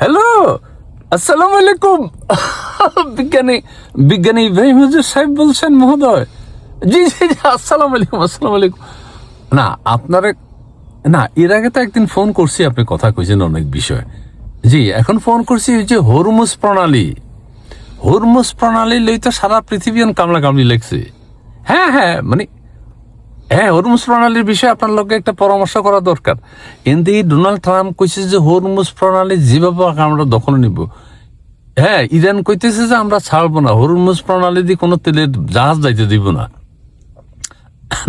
Hello, আসসালামু আলাইকুম। বিজ্ঞানী বিজ্ঞানী ইব্রাহিম হুজুর সাহেব বলছেন মহোদয়? জি জি জি, আসসালামু আলাইকুম, আসসালামু আলাইকুম। না আপনারা, না এর আগে তো একদিন ফোন করছি, আপনি কথা কইছেন অনেক বিষয়। জি, এখন ফোন করছি ওই যে হরমুজ প্রণালী লই তো সারা পৃথিবী কামলা কামলি লেগছে। হ্যাঁ হ্যাঁ, মানে হ্যাঁ, হরমুজ প্রণালীর বিষয়ে আপনার লগে একটা পরামর্শ করা দরকার। কিন্তু ডোনাল্ড ট্রাম্প কইছে যে হরমুজ প্রণালী যেভাবে আমরা দখল নিব। হ্যাঁ, ইরান কইতেছে যে আমরা ছাড়বো না, হরমুজ প্রণালী দিয়ে কোনো তেলের জাহাজ যাইতে দিব না।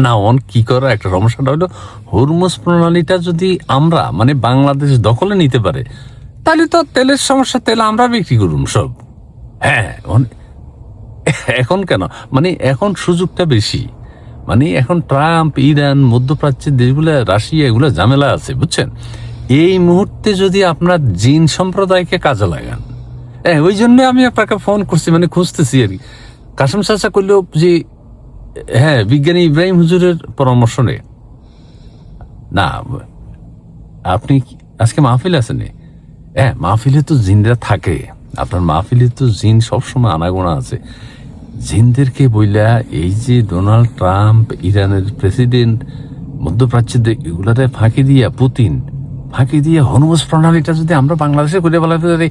না অন কি করা একটা সমস্যাটা হলো, হরমুজ প্রণালীটা যদি আমরা মানে বাংলাদেশ দখলে নিতে পারে, তাহলে তো তেলের সমস্যা, তেল আমরা বিক্রি করুন সব। হ্যাঁ, এখন কেন, মানে এখন সুযোগটা বেশি। মানে এখন ট্রাম্প, ইরান, মধ্যপ্রাচ্যের দেশগুলো, রাশিয়া, এগুলো ঝামেলা আছে বুঝছেন। এই মুহূর্তে যদি আপনার জিন সম্প্রদায়কে কাজে লাগান, হ্যাঁ ওই জন্য আমি আপনাকে ফোন করছি, মানে খুঁজতেছি আর কি। কাসেম চাচা করলো যে হ্যাঁ বিজ্ঞানী ইব্রাহিম হুজুরের পরামর্শ নে। না আপনি আজকে মাহফিল আছেন? হ্যাঁ, মাহফিলে তো জিনরা থাকে, আপনার মাহফিলে তো জিন সবসময় আনাগোনা আছে। জিনদেরকে বইলা এই যে ডোনাল্ড ট্রাম্প, ইরানের প্রেসিডেন্ট, মধ্যপ্রাচ্যের এগুলাতে ফাঁকি দিয়া, পুতিন ফাঁকি দিয়ে হরমুজ প্রণালীটা যদি আমরা বাংলাদেশে করে বলাতে পারি,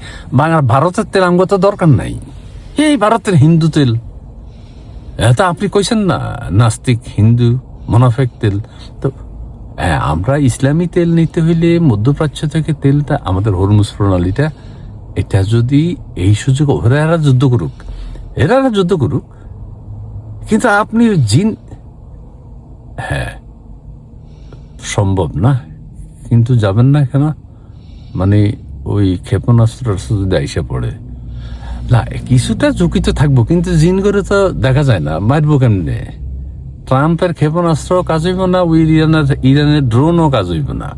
ভারতের তেল আমগো তো দরকার নাই, এই ভারতের হিন্দু তেল। এটা আপনি কইছেন না, নাস্তিক হিন্দু মোনাফেক তেল। তো হ্যাঁ, আমরা ইসলামী তেল নিতে হইলে মধ্যপ্রাচ্য থেকে তেলটা, আমাদের হরমুজ প্রণালীটা, এটা যদি এই সুযোগ, এরা যুদ্ধ করুক, কিন্তু আপনি জিন, হ্যাঁ সম্ভব না, কিন্তু যাবেন না কেন, মানে ওই ক্ষেপণাস্ত্র যদি আইসা পড়ে, না কিছুটা ঝুঁকি তো থাকবো, কিন্তু জিন করে তো দেখা যায় না, মারবো কেমনে? ট্রাম্পের ক্ষেপণাস্ত্র কাজ হইব না, ওই ইরানের ড্রোনও কাজ হইব না।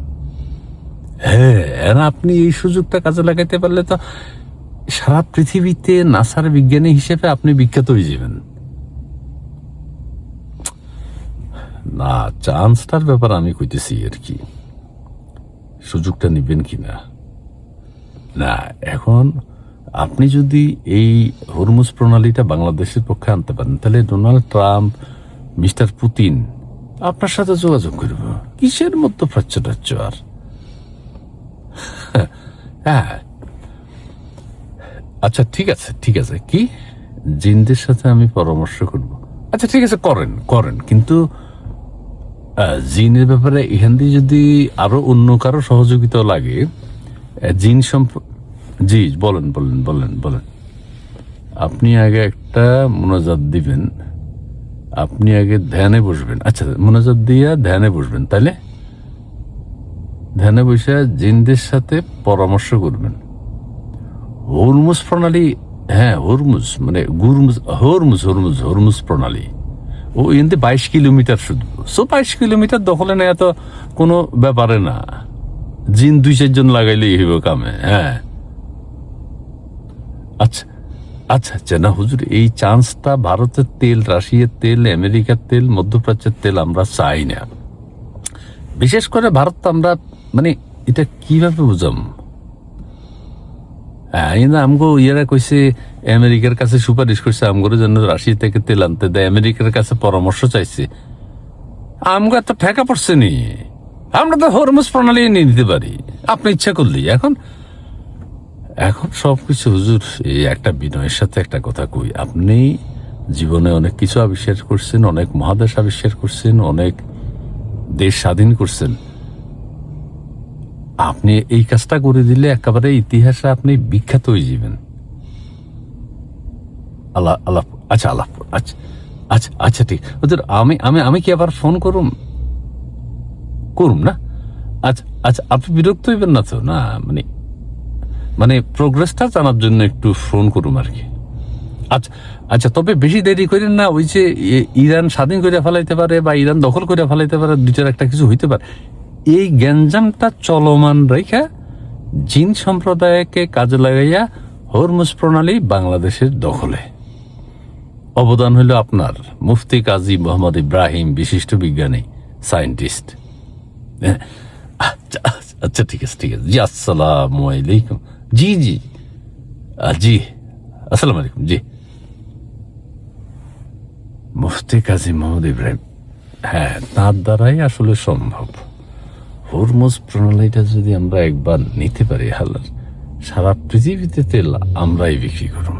হ্যাঁ, আপনি এই সুযোগটা কাজে লাগাইতে পারলে তো সারা পৃথিবীতে নাসার বিজ্ঞানী হিসেবে আপনি বিখ্যাত হয়ে যাবেন। না চান্সটার ব্যাপার আমি কইতেছি আর কি, সুযোগটা নিবেন কিনা। না এখন আপনি যদি এই হরমুজ প্রণালীটা বাংলাদেশের পক্ষে আনতে পারেন, তাহলে ডোনাল্ড ট্রাম্প, মিস্টার পুতিন আপনার সাথে যোগাযোগ করব। কিসের মধ্যপ্রাচ্য টাচ্য আর, হ্যাঁ আচ্ছা ঠিক আছে, কি জিনদের সাথে আমি পরামর্শ করব। আচ্ছা ঠিক আছে, করেন কিন্তু জিনের ব্যাপারে এখান দিয়ে যদি আরো অন্য কারো সহযোগিতা লাগে, জিন জি বলেন। আপনি আগে একটা মোনাজাত দিবেন, আপনি আগে ধ্যানে বসবেন। আচ্ছা মোনাজাত দিয়া ধ্যানে বসবেন, তাইলে ধ্যানে বসে জিনদের সাথে পরামর্শ করবেন। হরমুজ প্রণালী, হ্যাঁ হরমুজ মানে হরমুজ প্রণালী, ও এতে 22 কিলোমিটার, শুধু 22 কিলোমিটার দখলে নেয় তো কোনো ব্যাপারে না, জিন 2-4 জন লাগাইলেই হইব কামে। হ্যাঁ আচ্ছা না হুজুর, এই চান্সটা ভারতের তেল, রাশিয়ার তেল, আমেরিকার তেল, মধ্যপ্রাচ্যের তেল আমরা চাই না। বিশেষ করে ভারত তো আমরা, মানে এটা কিভাবে বুঝাম? হ্যাঁ আমগো ইয়েরা কইছে, আমেরিকার কাছে সুপারিশ করছে আমগোর জন্য রাশিয়া থেকে তেল আনতে দেয়, আমেরিকার কাছে পরামর্শ চাইছে। আমগো এত ঠেকা পড়ছে নি, আমরা তো হরমুজ প্রণালী নিয়ে নিতে পারি আপনি ইচ্ছা করলেই। এখন সবকিছু হুজুর, এই একটা বিনয়ের সাথে একটা কথা কই, আপনি জীবনে অনেক কিছু আবিষ্কার করছেন, অনেক মহাদেশ আবিষ্কার করছেন, অনেক দেশ স্বাধীন করছেন। আপনি এই কাজটা করে দিলে একেবারে ইতিহাসে আপনি বিখ্যাত হয়ে যাবেন। আল্লাহ আচ্ছা ঠিক হুজুর, আমি কি আবার ফোন করুম না? আচ্ছা আপনি বিরক্ত হইবেন না তো? না মানে প্রোগ্রেসটা জানার জন্য একটু ফোন করুম আর কি। আচ্ছা তবে বেশি দেরি করেন না, ওই যে ইরান স্বাধীন করে ফেলাইতে পারে বা ইরান দখল করে ফেলাইতে পারে, দুইটার একটা কিছু হইতে পারে। এই গ্যাঞ্জামটা চলমান রেখা জিন সম্প্রদায়কে কাজে লাগাইয়া হরমুজ প্রণালী বাংলাদেশের দখলে। অবদান হইল আপনার মুফতি কাজী মোহাম্মদ ইব্রাহিম, বিশিষ্ট বিজ্ঞানী, সায়েন্টিস্ট। আচ্ছা ঠিক আছে জি, আসসালামু আলাইকুম। জি জি জি, আসসালামু আলাইকুম। জি, মুফতি কাজী মোহাম্মদ ইব্রাহিম, হ্যাঁ, তার দ্বারাই আসলে সম্ভব। হরমুজ প্রণালীটা যদি আমরা একবার নিতে পারি হালাল, সারা পৃথিবীতে তেল আমরাই বিক্রি করুন।